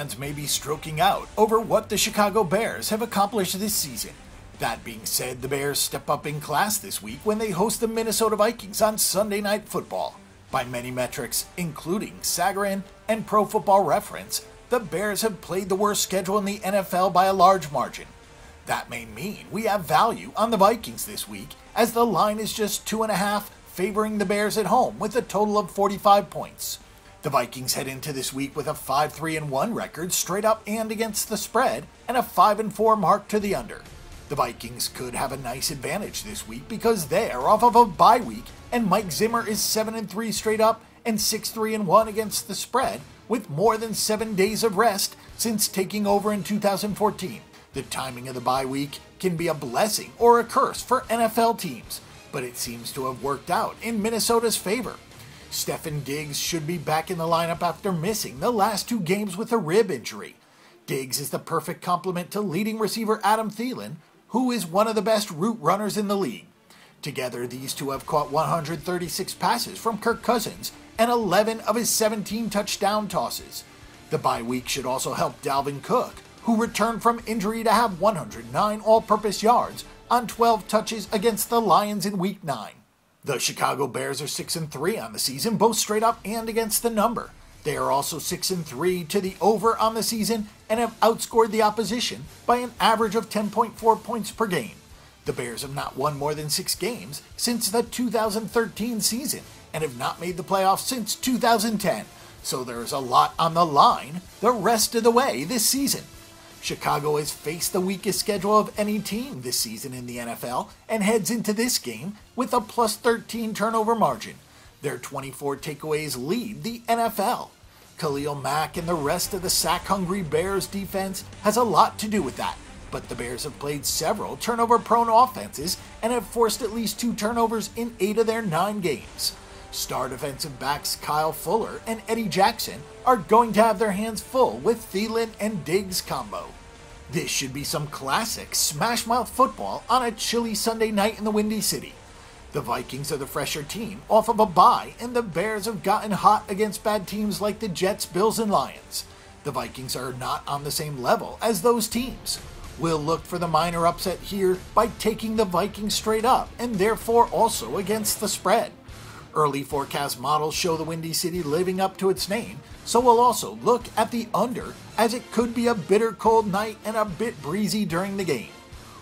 fans may be stroking out over what the Chicago Bears have accomplished this season. That being said, the Bears step up in class this week when they host the Minnesota Vikings on Sunday Night Football. By many metrics, including Sagarin and Pro-Football-Reference, the Bears have played the worst schedule in the NFL by a large margin. That may mean we have value on the Vikings this week, as the line is just 2.5, favoring the Bears at home with a total of 45 points. The Vikings head into this week with a 5-3-1 record straight up and against the spread, and a 5-4 mark to the under. The Vikings could have a nice advantage this week because they are off of a bye week, and Mike Zimmer is 7-3 straight up and 6-3-1 against the spread, with more than 7 days of rest since taking over in 2014. The timing of the bye week can be a blessing or a curse for NFL teams, but it seems to have worked out in Minnesota's favor. Stefon Diggs should be back in the lineup after missing the last 2 games with a rib injury. Diggs is the perfect complement to leading receiver Adam Thielen, who is one of the best route runners in the league. Together, these two have caught 136 passes from Kirk Cousins and 11 of his 17 touchdown tosses. The bye week should also help Dalvin Cook, who returned from injury to have 109 all-purpose yards on 12 touches against the Lions in Week 9. The Chicago Bears are 6-3 on the season, both straight up and against the number. They are also 6-3 to the over on the season and have outscored the opposition by an average of 10.4 points per game. The Bears have not won more than 6 games since the 2013 season and have not made the playoffs since 2010, so there is a lot on the line the rest of the way this season. Chicago has faced the weakest schedule of any team this season in the NFL and heads into this game with a plus 13 turnover margin. Their 24 takeaways lead the NFL. Khalil Mack and the rest of the sack-hungry Bears defense has a lot to do with that, but the Bears have played several turnover-prone offenses and have forced at least 2 turnovers in 8 of their 9 games. Star defensive backs Kyle Fuller and Eddie Jackson are going to have their hands full with Thielen and Diggs combo. This should be some classic smash-mouth football on a chilly Sunday night in the Windy City. The Vikings are the fresher team off of a bye, and the Bears have gotten hot against bad teams like the Jets, Bills, and Lions. The Vikings are not on the same level as those teams. We'll look for the minor upset here by taking the Vikings straight up, and therefore also against the spread. Early forecast models show the Windy City living up to its name, so we'll also look at the under, as it could be a bitter cold night and a bit breezy during the game.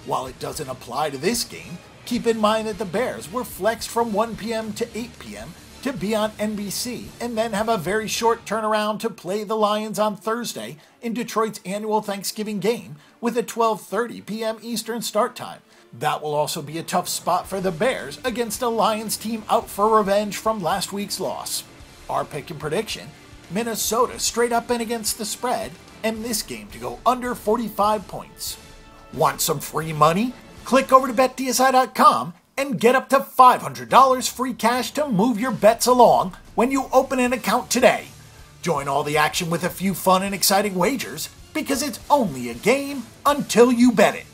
While it doesn't apply to this game, keep in mind that the Bears were flexed from 1 p.m. to 8 p.m. to be on NBC and then have a very short turnaround to play the Lions on Thursday in Detroit's annual Thanksgiving game with a 12:30 p.m. Eastern start time. That will also be a tough spot for the Bears against a Lions team out for revenge from last week's loss. Our pick and prediction: Minnesota straight up and against the spread, and this game to go under 45 points. Want some free money? Click over to BetDSI.com and get up to $500 free cash to move your bets along when you open an account today. Join all the action with a few fun and exciting wagers, because it's only a game until you bet it.